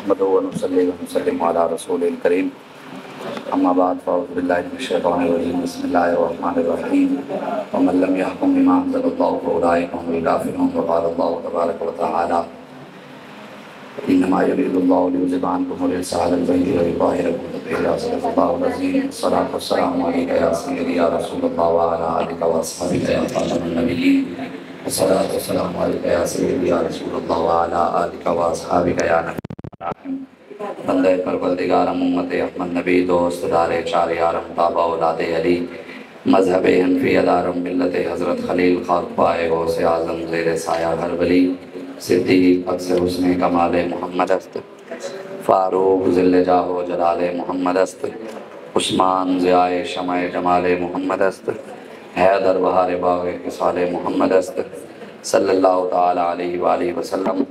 नहमदुहु व नुसल्ली व नुसल्लिमु अला रसूलिल करीम। अम्मा बाद फ़अऊज़ु बिल्लाहि मिनश शैतानिर रजीम। बिस्मिल्लाहिर रहमानिर रहीम। व मन लम यहकुम बिमा अंज़लल्लाहु फ़उलाइका हुमुल काफ़िरून। व क़ाला अल्लाहु तबारक व तआला इन्नमा युरीदुल्लाहु लियुज़हिबा अन्कुमुर रिज्सा अहलल बैति व युत्हिरकुम तत्हीरा। सल्लल्लाहु अलैहि वसल्लम। वस्सलामु अलैका या सय्यदी या रसूलल्लाह व अला आलिका व अस्हाबिका या ख़ातमन नबिय्यीन। वस्सलातु वस्सलामु अलैका या सय्यदी या रसूलल्लाह व अला आलिका व अस्हाबिका या नबी। बंदे परवरदिगारम उम्मत अहमद नबी दोस्त दारे चार यारम ताबा औलादे अली मजहब हनफी अदारम मिल्लत हज़रत खलील खाक पाए गौसे आज़म ज़ेर साया हर वली सिद्दीक़ अक्सर हुस्न कमाल मोहम्मद अस्त फ़ारूक ज़िल्ल जाहो जलाल मोहम्मद अस्त उस्मान ज़ियाए शमाए जमाल मोहम्मद अस्त हैदर बहार बाग़ किसाल मोहम्मद अस्त सल्लल्लाहु ताला अलैहि वालैहि वसल्लम।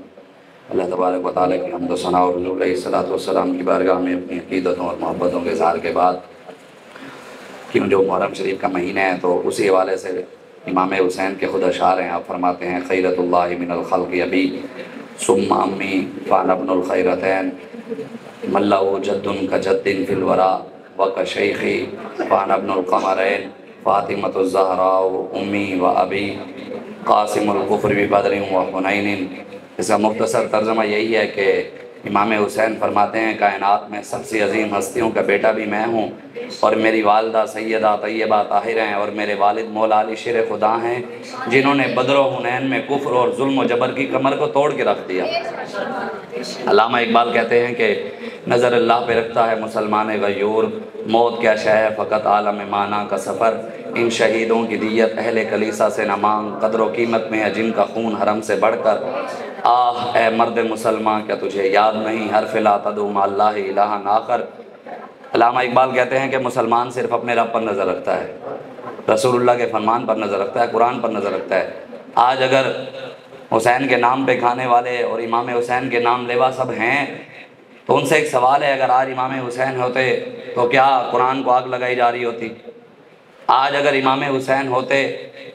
अल्लाह तबारक व तआला की हम्द व सना और हुज़ूर अलैहिस्सलातु वस्सलाम की बारगाह में अपनी अक़ीदतों और मोहब्बतों के इज़हार के बाद क्यों जो मुहर्रम शरीफ का महीना है तो उसी हवाले से इमाम हुसैन के खुद अशार हैं। आप फरमाते हैं खैरतुल्लाहि मिनल खल्क़ि अबी सुम्मा अम्मी फ़अना इब्नुल खैरतैन मल्लहु जद्दुन का जद्दिन फिल वरा व का शैख़ी फ़अना इब्नुल क़मरैन फ़ातिमतुज़ ज़हरा उम्मी व अबी क़ासिमुल कुफ़्र बि बदरिन व हुनैनिन। इसका मुख्तसर तर्जुमा यही है कि इमाम हुसैन फरमाते हैं कायनात में सबसे अजीम हस्तियों का बेटा भी मैं हूँ और मेरी वालदा सैयदा तैयबा ताहिर हैं और मेरे वालिद मौला अली शेर खुदा हैं जिन्होंने बदर व हुनैन में कुफ्र और जुल्म व जबर की कमर को तोड़ के रख दिया। अल्लामा इकबाल कहते हैं कि नज़र अल्लाह पे रखता है मुसलमान गयूर, मौत क्या शय है फ़कत आलम माना का सफ़र, इन शहीदों की दियत अहले कलीसा से न मांग, कदर व कीमत में है जिनका खून हरम से बढ़कर। आह ए मर्द मुसलमान क्या तुझे याद नहीं हर फिला तदू अल्लाह इलाहा आखर। अल्लामा इकबाल कहते हैं कि मुसलमान सिर्फ अपने रब पर नज़र रखता है, रसूलुल्लाह के फरमान पर नज़र रखता है, कुरान पर नज़र रखता है। आज अगर हुसैन के नाम पे खाने वाले और इमाम हुसैन के नाम लेवा सब हैं तो उनसे एक सवाल है, अगर आज इमाम हुसैन होते तो क्या कुरान को आग लगाई जा रही होती? आज अगर इमाम हुसैन होते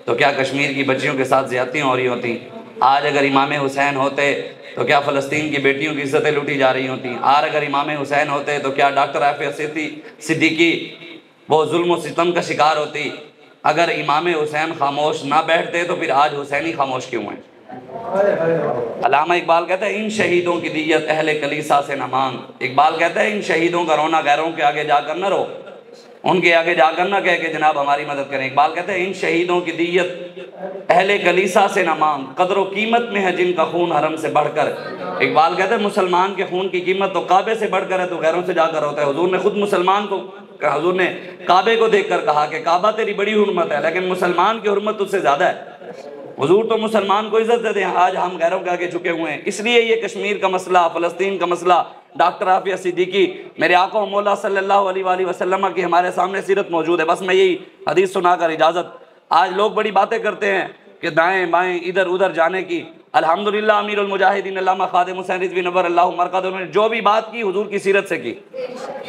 तो क्या कश्मीर की बच्चियों के साथ ज़्यादतियाँ हो रही होती? आज अगर इमाम हुसैन होते तो क्या फ़लस्तीन की बेटियों की इज़्ज़तें लूटी जा रही होती? आज अगर इमाम हुसैन होते तो क्या डॉक्टर आफिया सिद्दीकी वो जुल्म व सितम का शिकार होती? अगर इमाम हुसैन खामोश ना बैठते तो फिर आज हुसैनी खामोश क्यों हैं? अल्लामा इकबाल कहते हैं इन शहीदों की दियत अहले कलीसा से न मांग। इकबाल कहते हैं इन शहीदों का रोना गैरों के आगे जाकर न रो, उनके आगे जाकर ना कह के जनाब हमारी मदद करें। इकबाल कहते हैं इन शहीदों की दियत अहले कलीसा से न मांग, कदर व कीमत में है जिनका खून हरम से बढ़कर। इकबाल कहते हैं मुसलमान के खून की कीमत तो काबे से बढ़कर है तो गैरों से जाकर होता है। हुजूर ने खुद मुसलमान को, हुजूर ने काबे को देखकर कहा कि काबा तेरी बड़ी हुर्मत है लेकिन मुसलमान की हुर्मत तुझसे ज़्यादा है। हुजूर तो मुसलमान को इज्जत देते हैं, आज हम गैरों के आगे झुके हुए हैं। इसलिए ये कश्मीर का मसला, फ़लस्तीन का मसला, डॉक्टर आफिया सिद्दीकी, मेरे आका मौला सल्लल्लाहु अलैहि वसल्लम की हमारे सामने सीरत मौजूद है। बस मैं यही हदीस सुनाकर इजाज़त। आज लोग बड़ी बातें करते हैं कि दाएँ बाएँ इधर उधर जाने की। अल्हम्दुलिल्लाह अमीरुल मुजाहिदीन अल्लामा खादिम हुसैन रिज़वी नव्वर अल्लाहु मरक़दहु ने जो भी बात की हुजूर की सीरत से की।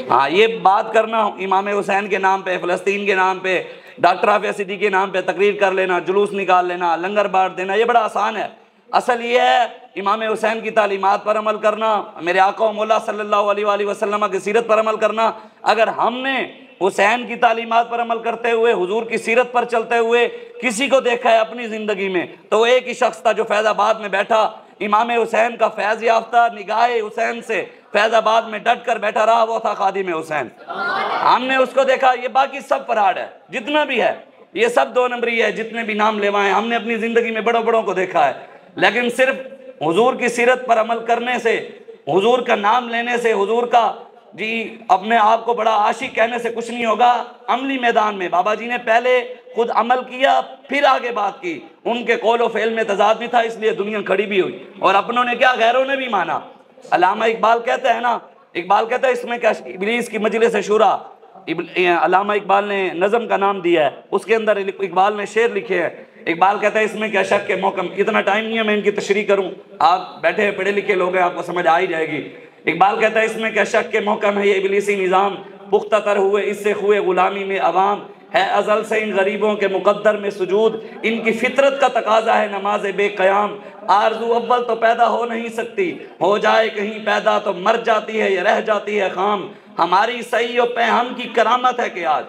हाँ, ये बात करना इमाम हुसैन के नाम पे, फ़लस्तीन के नाम पे, डॉक्टर आफिया सिद्दीकी के नाम पे तकरीर कर लेना, जुलूस निकाल लेना, लंगर बांट देना, ये बड़ा आसान है। असल ये है इमाम हुसैन की तालीमात पर अमल करना, मेरे आका मौला सल्लल्लाहु अलैहि वसल्लम की सीरत पर अमल करना। अगर हमने हुसैन की तालीमात पर अमल करते हुए, हुजूर की सीरत पर चलते हुए किसी को देखा है अपनी ज़िंदगी में तो एक ही शख्स था जो फैज़ाबाद में बैठा, इमाम हुसैन का फैज़ याफ्ता निगाह हुसैन से फैज़ाबाद में डट कर बैठा रहा, वो था खादिम हुसैन। हमने उसको देखा। ये बाकी सब फराड है, जितना भी है ये सब दो नंबरी है, जितने भी नाम लेवाएं हमने अपनी ज़िंदगी में बड़ों बड़ों को देखा है। लेकिन सिर्फ हुजूर की सीरत पर अमल करने से, हुजूर का नाम लेने से, हुजूर का जी अपने आप को बड़ा आशिक कहने से कुछ नहीं होगा। अमली मैदान में बाबा जी ने पहले खुद अमल किया फिर आगे बात की। उनके कौल फेल में तजाद नहीं था, इसलिए दुनिया खड़ी भी हुई और अपनों ने क्या गैरों ने भी माना। अल्लामा इकबाल कहते हैं ना, इकबाल कहते हैं इसमें क्या इब्लीस की मजलिस शूरा, अल्लामा इकबाल ने नज़म का नाम दिया है, उसके अंदर इकबाल ने शेर लिखे हैं। इकबाल कहता है इसमें क्या शक के मौकम, इतना टाइम नहीं है मैं इनकी तशरीह करूं, आप बैठे पढ़े लिखे लोग हैं आपको समझ आ ही जाएगी। इकबाल कहता है इसमें क्या शक के मौकम है ये इब्लीसी निज़ाम, पुख्ता तर हुए इससे हुए गुलामी में अवाम, है अज़ल से इन गरीबों के मुक़द्दर में सुजूद, इनकी फितरत का तकाजा है नमाज बेक़याम। आरज़ू अव्वल तो पैदा हो नहीं सकती, हो जाए कहीं पैदा तो मर जाती है या रह जाती है खाम। हमारी सही और पैहम की करामत है कि आज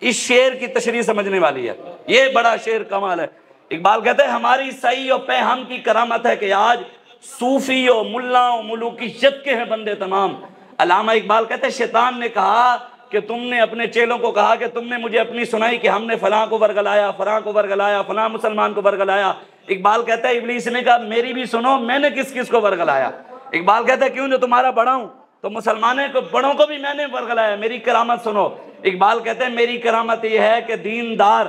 इस शेर की तशरीह समझने वाली है, ये बड़ा शेर कमाल है। इकबाल कहते हैं हमारी सही और पैहम की करामत है कि आज सूफी और मुल्लाओं मुलूकियत के हैं बंदे तमाम। अल्लामा इकबाल कहते हैं शैतान ने कहा कि तुमने अपने चेलों को कहा कि तुमने मुझे अपनी सुनाई कि हमने फलां को वर्गलाया, फलां को वर्गलाया, फलां मुसलमान को वर्गलाया। इकबाल कहता है इब्लीस ने कहा मेरी भी सुनो, मैंने किस किस को वर्गलाया। इकबाल कहता है क्यों, जो तुम्हारा बड़ा हूं तो मुसलमानों को बड़ों को भी मैंने वर्गलाया, मेरी करामत सुनो। इकबाल कहते हैं मेरी करामत यह है कि दीनदार,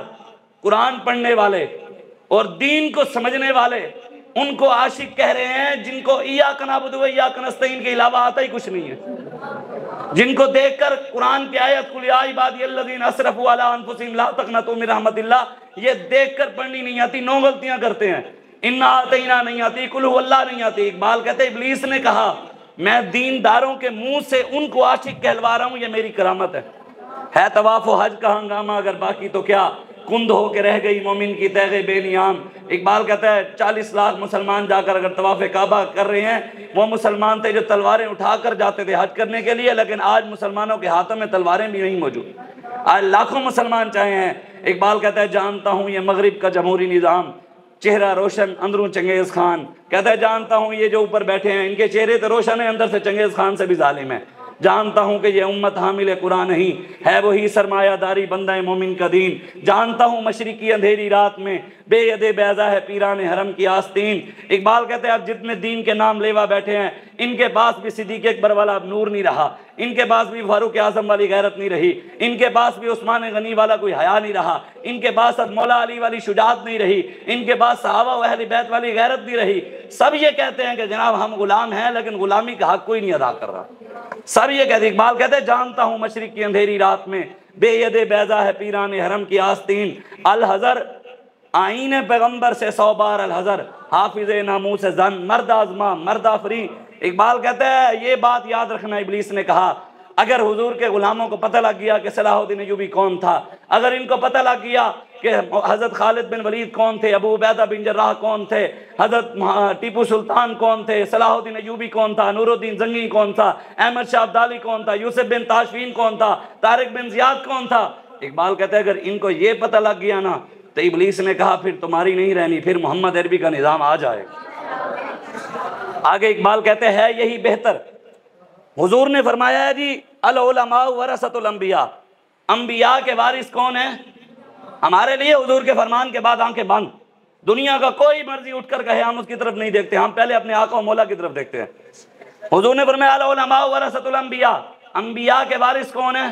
कुरान पढ़ने वाले और दीन को समझने वाले उनको आशिक कह रहे हैं जिनको इय्याका नअबुदु व इय्याका नस्तईन के अलावा आता ही कुछ नहीं है, जिनको देखकर कुरान की आयत कुल या इबादियल्लज़ीना असरफू अला अनफुसिहिम ला तक़नतू मिन रहमतिल्लाह ये देखकर पढ़नी नहीं आती, 9 गलतियां करते हैं। इन्ना आतैना नहीं आती, कुल हुवल्लाह नहीं आती। इकबाल कहते हैं इब्लीस ने कहा मैं दीनदारों के मुंह से उनको आशिक कहलवा रहा हूं, ये मेरी करामत है तवाफ़ हज का हंगामा अगर बाकी तो क्या कुंद हो के रह गई मोमिन की तैगे बेनियाम। इकबाल कहता है 40 लाख मुसलमान जाकर अगर तवाफ़ काबा कर रहे हैं, वो मुसलमान थे जो तलवारें उठाकर जाते थे हज करने के लिए, लेकिन आज मुसलमानों के हाथों में तलवारें भी नहीं मौजूद, आज लाखों मुसलमान चाहे हैं। इकबाल कहता है जानता हूँ ये मगरिब का जमहूरी निज़ाम, चेहरा रोशन अंदरों चंगेज़ खान। कहता है जानता हूँ ये जो ऊपर बैठे हैं इनके चेहरे तो रोशन है, अंदर से चंगेज़ खान से भी जालिम है। जानता हूँ कि ये उम्मत हामिल कुरान नहीं है, वही सरमायादारी बंदा मोमिन का दीन। जानता हूँ मशरिकी अंधेरी रात में बेयदे बैजा है पीरान हरम की आस्तीन। इकबाल कहते हैं अब जितने दीन के नाम लेवा बैठे हैं इनके पास भी सिद्दीक़ अकबर वाला अब नूर नहीं रहा, इनके पास भी फारूक आज़म वाली गैरत नहीं रही, इनके पास भी उस्मान गनी वाला कोई हया नहीं रहा, इनके पास अब मौला अली वाली शुजाअत नहीं रही, इनके पास सहाबा व अहले बैत वाली गैरत नहीं रही। सब ये कहते हैं कि जनाब हम गुलाम हैं, लेकिन गुलामी का हक कोई नहीं अदा कर रहा। सब ये कहते, इकबाल कहते हैं जानता हूँ मशरिक की अंधेरी रात में बेयदे बैजा है पीरान हरम की आस्तीन। अल हज़र आईने पैगंबर से 100 बार अल हज़र हाफिज़े नामूस जन मर्द आजमा मर्द आफरी। इकबाल कहते हैं ये बात याद रखना, इब्लीस ने कहा अगर हुजूर के गुलामों को पता लग गया कि सलाहुद्दीन अय्यूबी कौन था, अगर इनको पता लग गया कि हज़रत खालिद बिन वलीद कौन थे, अबू उबैदा बिन जर्राह कौन थे, हज़रत टीपू सुल्तान कौन थे, सलाहुद्दीन अय्यूबी कौन था, नूरुद्दीन जंगी कौन था, अहमद शाह अब्दाली कौन था, यूसुफ बिन ताशफीन कौन था, तारिक बिन ज़ियाद कौन था। इकबाल कहते हैं अगर इनको ये पता लग गया ना तो इब्लीस ने कहा फिर तुम्हारी नहीं रहनी, फिर मोहम्मद अरबी का निज़ाम आ जाएगा। आगे इकबाल कहते हैं यही बेहतर, हुजूर ने फरमाया है जी अल उलमा वरसतुल अंबिया, अंबिया के वारिस कौन है? हमारे लिए हुजूर के फरमान के बाद आंखें बंद, दुनिया का कोई मर्जी उठकर कहे हम उसकी तरफ नहीं देखते, हम पहले अपने आका और मौला की तरफ देखते हैं। हुजूर ने फरमाया अल उलमा वरसतुल अंबिया, अंबिया के वारिस कौन है?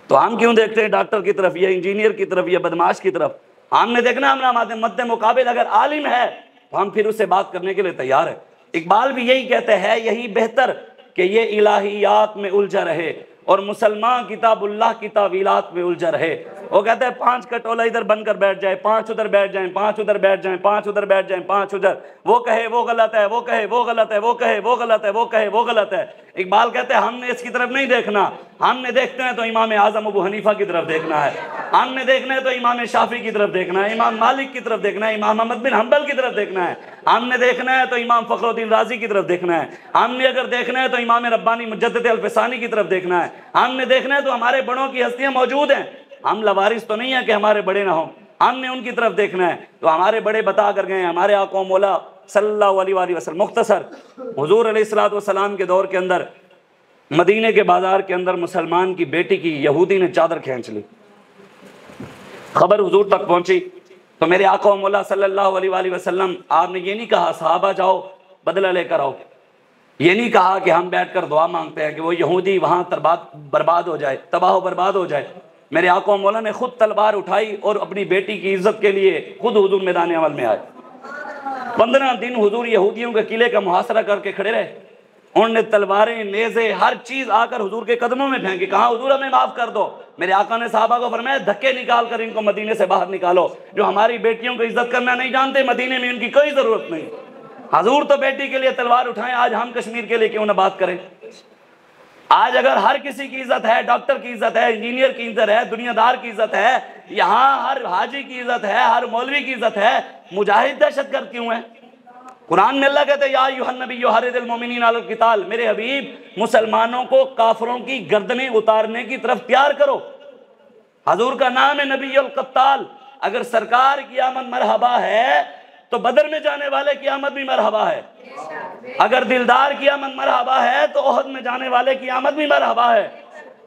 तो हम क्यों देखते हैं डॉक्टर की तरफ या इंजीनियर की तरफ या बदमाश की तरफ? हमने देखना हमारा मद्दे मुकाबिल अगर आलिम है तो हम फिर उससे बात करने के लिए तैयार है। इकबाल भी यही कहते हैं यही बेहतर कि ये इलाहियात में उलझा रहे और मुसलमान किताबुल्लाह की तावीलात में उलझा रहे। वो कहते हैं 5 कटोला इधर बनकर बैठ जाए, 5 उधर बैठ जाएं, 5 उधर बैठ जाएं, 5 उधर बैठ जाएं, 5 उधर, वो कहे वो गलत है, वो कहे वो गलत है, वो कहे वो गलत है, वो कहे वो गलत है। इकबाल कहते हैं हमने इसकी तरफ नहीं देखना, हमने देखते हैं तो इमाम आज़म अबू हनीफा की तरफ देखना है, हमने देखना है तो इमाम शाफी की तरफ देखना है, इमाम मालिक की तरफ देखना है, इमाम अहमद बिन हंबल की तरफ देखना है, हमने देखना है तो इमाम फखरुद्दीन राजी की तरफ देखना है, हमने अगर देखना है तो इमाम रब्बानी मुजद्दिद अल-फ़सानी की तरफ देखना है, हमने देखना है तो हमारे बड़ों की हस्तियां मौजूद हैं, हम लवारिस तो नहीं है कि हमारे बड़े ना हों, हमने उनकी तरफ देखना है। तो हमारे बड़े बता कर गए हमारे आका मौला सल्लल्लाहु अलैहि वसल्लम। मुख्तसर हुजूर अलैहिस्सलातु वस्सलाम के दौर के अंदर मदीने के बाजार के अंदर मुसलमान की बेटी की यहूदी ने चादर खींच ली, खबर हुजूर तक पहुंची तो मेरे आका मौला सल्लल्लाहु अलैहि वसल्लम आपने ये नहीं कहा सहाबा जाओ बदला लेकर आओ, ये नहीं कहा कि हम बैठकर दुआ मांगते हैं कि वो यहूदी वहाँ बर्बाद हो जाए, तबाह बर्बाद हो जाए। मेरे आका मौला ने खुद तलवार उठाई और अपनी बेटी की इज्जत के लिए खुद हुजूर मैदान अमल में आए। 15 दिन हुजूर यहूदियों के किले का मुहासरा करके खड़े रहे, उन्होंने तलवारें नेज़े हर चीज आकर हुजूर के कदमों में फेंकी, कहा हुजूर हमें माफ कर दो। मेरे आका ने साहबा को फरमाया धक्के निकाल कर इनको मदीने से बाहर निकालो, जो हमारी बेटियों को इज्जत करना नहीं जानते मदीने में इनकी कोई जरूरत नहीं। हुजूर तो बेटी के लिए तलवार उठाएं, आज हम कश्मीर के लिए क्यों ना बात करें। आज अगर हर किसी की इज्जत है, डॉक्टर की इज्जत है, इंजीनियर की इज्जत है, दुनियादार की इज्जत है, यहाँ हर हाजी की इज्जत है, हर मौलवी की इज्जत है, मुजाहिद दहशतगर्द क्यों है? कुरान में अल्लाह कहते हैं या अय्युहन नबी हर्रिदिल मोमिनीन अलल क़िताल, मेरे हबीब मुसलमानों को काफिरों की गर्दनें उतारने की तरफ तैयार करो। हजूर का नाम है नबीउल क़त्ताल। अगर सरकार की आमद मरहबा है तो बदर में जाने वाले की आमद भी मरहबा है। अगर दिलदार की आमद मरहबा है तो ओहद में जाने वाले की आमद भी मरहबा है।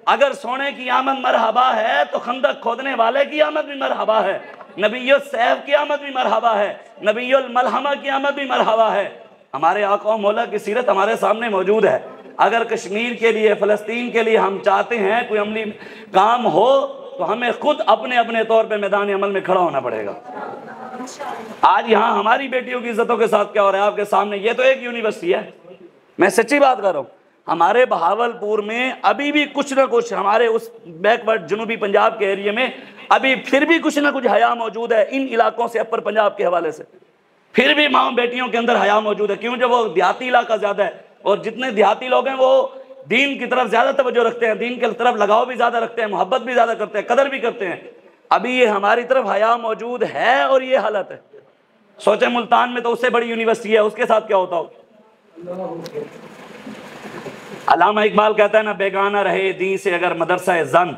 अगर सोने की आमद मरहबा है तो खंदक खोदने वाले की आमद भी मरहबा है। नबीयुल सैफ की आमद भी मरहबा है। नबीयुल मलहमा की आमद भी मरहबा है। हमारे आका मौला की सीरत हमारे सामने मौजूद है। अगर कश्मीर के लिए, फ़लस्तीन के लिए हम चाहते हैं कोई अमली काम हो तो हमें खुद अपने अपने तौर पे मैदान अमल में खड़ा होना पड़ेगा। आज यहाँ हमारी बेटियों की इज्जतों के साथ क्या हो रहा है आपके सामने? ये तो एक यूनिवर्सिटी है, मैं सच्ची बात कर रहा हूँ। हमारे बहावलपुर में अभी भी कुछ ना कुछ, हमारे उस बैकवर्ड जनूबी पंजाब के एरिया में अभी फिर भी कुछ ना कुछ हया मौजूद है। इन इलाकों से अपर पंजाब के हवाले से फिर भी माँ बेटियों के अंदर हया मौजूद है। क्यों? जब वो देहाती इलाका ज्यादा है और जितने देहाती लोग हैं वो दीन की तरफ ज्यादा तवज्जो रखते हैं, दीन की तरफ लगाव भी ज्यादा रखते हैं, मोहब्बत भी ज्यादा करते हैं, कदर भी करते हैं। अभी ये हमारी तरफ हया मौजूद है और ये हालत है। सोचे मुल्तान में तो उससे बड़ी यूनिवर्सिटी है, उसके साथ क्या होता हो। अल्लामा इकबाल कहता है ना, बेगाना रहे दी से अगर मदरसा जन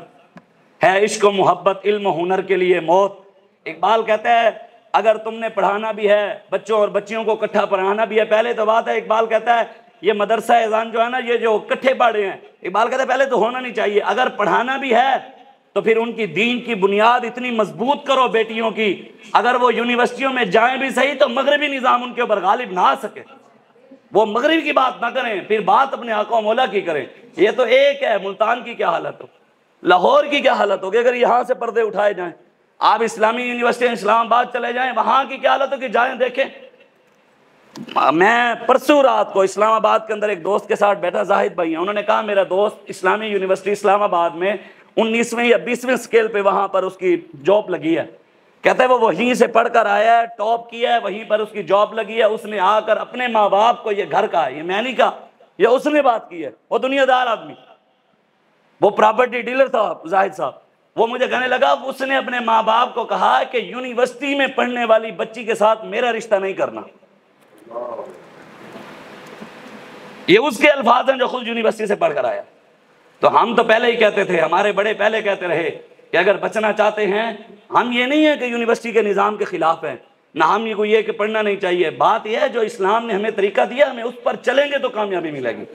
है, इश्क मोहब्बत इल्म हुनर के लिए मौत। इकबाल कहता है अगर तुमने पढ़ाना भी है, बच्चों और बच्चियों को इकट्ठा पढ़ाना भी है, पहले तो बात है, इकबाल कहता है ये मदरसा एजान जो है ना, ये जो इकट्ठे पढ़े हैं, इकबाल कहता है पहले तो होना नहीं चाहिए। अगर पढ़ाना भी है तो फिर उनकी दीन की बुनियाद इतनी मजबूत करो बेटियों की, अगर वो यूनिवर्सिटियों में जाएं भी सही तो मगरबी निज़ाम उनके ऊपर गालिब ना आ सके, वो मगरिब की बात ना करें, फिर बात अपने आका मौला की करें। ये तो एक है। मुल्तान की क्या हालत हो, लाहौर की क्या हालत होगी अगर यहाँ से पर्दे उठाए जाएं। आप इस्लामी यूनिवर्सिटी इस्लामाबाद चले जाएं, वहाँ की क्या हालत होगी, जाएं देखें। मैं परसों रात को इस्लामाबाद के अंदर एक दोस्त के साथ बैठा, जाहिद भाई हैं, उन्होंने कहा मेरा दोस्त इस्लामी यूनिवर्सिटी इस्लामाबाद में 19वें या 20वें स्केल पे वहाँ पर उसकी जॉब लगी है। कहता है वो वहीं से पढ़कर आया है, टॉप किया है, वहीं पर उसकी जॉब लगी है। उसने आकर अपने माँ बाप को, ये घर का है, ये मैं नहीं कहा, ये उसने बात की है। वो दुनियादार आदमी, वो प्रॉपर्टी डीलर था जाहिद साहब। वो मुझे कहने लगा उसने अपने माँ बाप को कहा कि यूनिवर्सिटी में पढ़ने वाली बच्ची के साथ मेरा रिश्ता नहीं करना। ये उसके अल्फाज हैं जो खुद यूनिवर्सिटी से पढ़कर आया। तो हम तो पहले ही कहते थे, हमारे बड़े पहले कहते रहे कि अगर बचना चाहते हैं, हम ये नहीं है कि यूनिवर्सिटी के निज़ाम के खिलाफ हैं, ना हम ये कि पढ़ना नहीं चाहिए। बात यह है जो इस्लाम ने हमें तरीका दिया, हमें उस पर चलेंगे तो कामयाबी मिलेगी।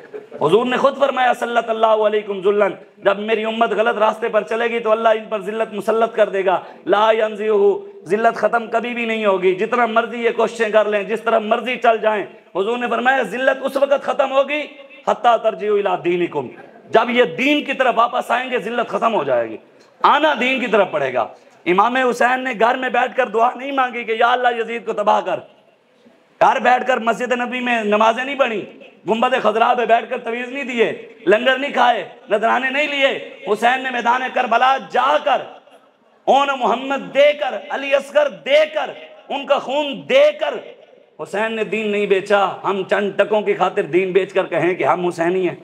हुजूर ने खुद फरमाया सल्लल्लाहु अलैहि वसल्लम, जब मेरी उम्मत गलत रास्ते पर चलेगी तो अल्लाह इन पर जिल्लत मुसल्लत कर देगा। ला यंज़िहु, जिल्लत खत्म कभी भी नहीं होगी, जितना मर्जी ये कोशिशें कर लें, जिस तरह मर्जी चल जाएं। हुजूर ने फरमाया जिल्लत उस वक्त खत्म होगी हत्ता तरजिउ इला दीनिकुम, जब ये दीन की तरफ वापस आएंगे जिल्लत खत्म हो जाएगी, आना दीन की तरफ पड़ेगा। इमाम हुसैन ने घर में बैठकर दुआ नहीं मांगी कि या अल्लाह यजीद को तबाह कर। घर बैठकर मस्जिद नबी में नमाजें नहीं पढ़ी, गुंबद खजरा पे बैठकर तवीज़ नहीं दिए, लंगर नहीं खाए, नजराने नहीं लिए। हुसैन ने मैदान करबला जाकर ओन मोहम्मद देकर, अली असगर देकर, उनका खून देकर हुसैन ने दीन नहीं बेचा। हम चंद टकों की खातिर दीन बेचकर कहें कि हम हुसैनी हैं।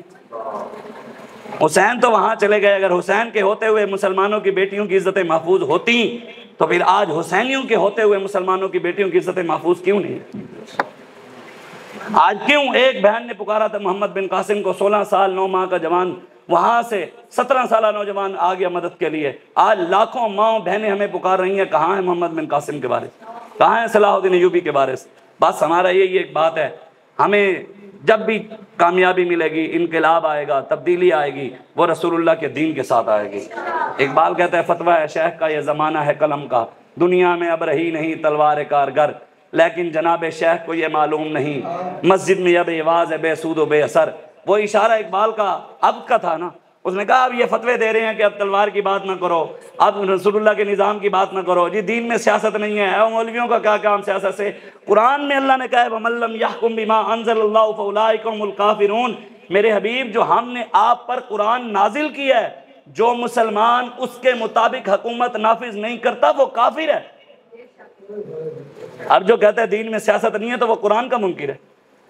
हुसैन तो वहां चले गए। अगर हुसैन के होते हुए मुसलमानों की बेटियों की इज्जतें महफूज होती तो फिर आज हुसैनियों के होते हुए मुसलमानों की बेटियों की इज्जतें महफूज क्यों नहीं? आज क्यों एक बहन ने पुकारा था मोहम्मद बिन कासिम को, 16 साल 9 माह का जवान, वहां से 17 साल नौजवान आ गया मदद के लिए। आज लाखों माँ बहनें हमें पुकार रही हैं, कहाँ है मोहम्मद बिन कासिम के बारे, कहाँ है सलाहुद्दीन अय्यूबी के बारे। बस हमारा यही एक बात है, हमें जब भी कामयाबी मिलेगी, इनकलाब आएगा, तब्दीली आएगी, वो रसूलुल्लाह के दीन के साथ आएगी। इकबाल कहता है फतवा है शेख का, ये ज़माना है कलम का, दुनिया में अब रही नहीं तलवार कारगर, लेकिन जनाब शेख को ये मालूम नहीं, मस्जिद में अब आवाज़ है बेसूद बेअसर। वो इशारा इकबाल का अब का था ना, उसने कहा अब ये फतवे दे रहे हैं कि अब तलवार की बात ना करो, अब रसूलुल्लाह के निज़ाम की बात ना करो जी, दीन में सियासत नहीं है, मौलवियों का क्या काम सियासत से। कुरान में अल्लाह ने कहा है वमल्लम यहकुम बिमा अंज़लल्लाहु फउलाइका हुमुल काफिरून। मेरे हबीब, जो हमने आप पर कुरान नाजिल किया है, जो मुसलमान उसके मुताबिक हुकूमत नाफिज नहीं करता वो काफिर है। अब जो कहता है दीन में सियासत नहीं है तो वो कुरान का मुनकिर है।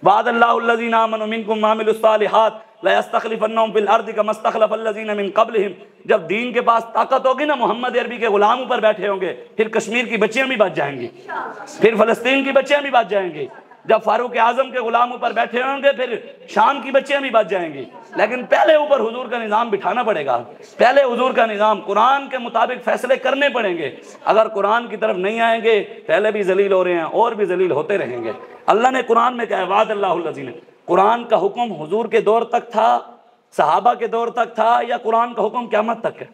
वादल्लाहुल्लज़ीना आमनु मिनकुम वामिलुस्सालिहात लयस्तखलिफन्नहुम फिल अर्दि कमा इस्तखलफल्लज़ीना मिन क़ब्लिहिम। जब दीन के पास ताकत होगी ना, मोहम्मद अरबी के गुलाम ऊपर बैठे होंगे, फिर कश्मीर की बच्चियां भी बच जाएंगी, फिर फ़लस्तीन की बच्चियां भी बच जाएंगी। जब फारूक आजम के गुलाम ऊपर बैठे होंगे, फिर शाम की बच्चियां भी बच जाएंगी। लेकिन पहले ऊपर हुजूर का निज़ाम बिठाना पड़ेगा, पहले हुजूर का निज़ाम, कुरान के मुताबिक फैसले करने पड़ेंगे। अगर कुरान की तरफ नहीं आएंगे, पहले भी जलील हो रहे हैं और भी जलील होते रहेंगे। अल्लाह ने कुरान में कहा वादल्लाहुल्लज़ीना, कुरान का हुक्म हुजूर के दौर तक था, सहाबा के दौर तक था, या कुरान का हुक्म क़यामत तक है?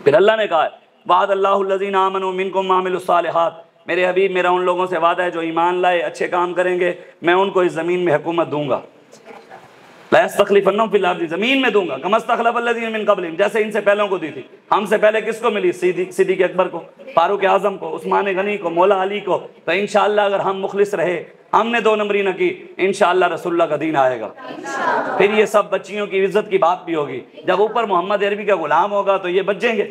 फिर अल्लाह ने कहा वादल्लाहुल्लज़ीना आमनु मिनकुम वामिलुस्सालिहात, मेरे हबीब मेरा उन लोगों से वादा है जो ईमान लाए, अच्छे काम करेंगे, मैं उनको इस ज़मीन में हुकूमत दूंगा। लयस्तखलिफन्नहुम फिल अर्दि, ज़मीन में दूंगा, कमा इस्तखलफल्लज़ीना मिन क़ब्लिहिम, जैसे इनसे पहलों को दी थी। हमसे पहले किसको मिली? सिद्दीक़ अकबर को, फारूक आज़म को, उस्मान गनी को, मौला अली को। तो इंशाअल्लाह अगर हम मुखलिस रहे, हमने दो नंबरी न की, इंशाअल्लाह रसूलुल्लाह का दीन आएगा। फिर ये सब बच्चियों की इज्जत की बात भी होगी। जब ऊपर मोहम्मद अरबी का गुलाम होगा तो ये बच जाएंगे,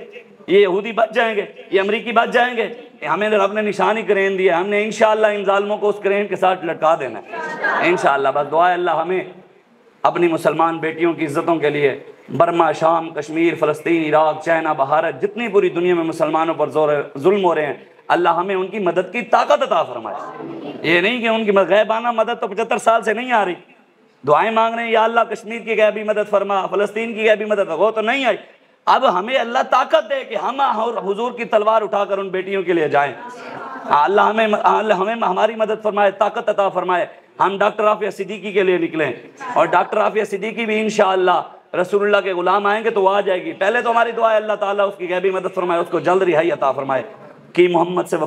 ये यहूदी बच जाएंगे, ये अमरीकी बच जाएंगे। हमें रब ने निशानी क्रेन दिया, हमने इंशाअल्लाह इन जालिमों को उस क्रेन के साथ लटका देना है इंशाअल्लाह। बस दुआ है अल्लाह हमें अपनी मुसलमान बेटियों की इज़्ज़तों के लिए बर्मा, शाम, कश्मीर, फ़लस्तीन, इराक़, चाइना, भारत, जितनी पूरी दुनिया में मुसलमानों पर जुल्म हो रहे हैं, अल्लाह हमें उनकी मदद की ताकत अता फरमाए। ये नहीं कि उनकी गैबाना मदद तो 75 साल से नहीं आ रही, दुआएं मांग रहे हैं या अल्लाह कश्मीर की गैबी मदद फरमा, फ़लस्तीन की गैबी मदद, वो तो नहीं आई। अब हमें अल्लाह ताकत दे कि हम हुजूर की तलवार उठाकर उन बेटियों के लिए जाएं। अल्लाह हमें हमारी मदद फरमाए, ताकत अता फरमाए। हम डॉक्टर आफिया सिद्दीकी के लिए निकलें, और डॉक्टर आफिया सिद्दीकी भी इंशाअल्लाह रसूलुल्लाह के गुलाम आएंगे तो वो आ जाएगी। पहले तो हमारी दुआ है अल्लाह ताला उसकी गैबी मदद फरमाए, उसको जल्द रिहाई अता फरमाए कि मोहम्मद से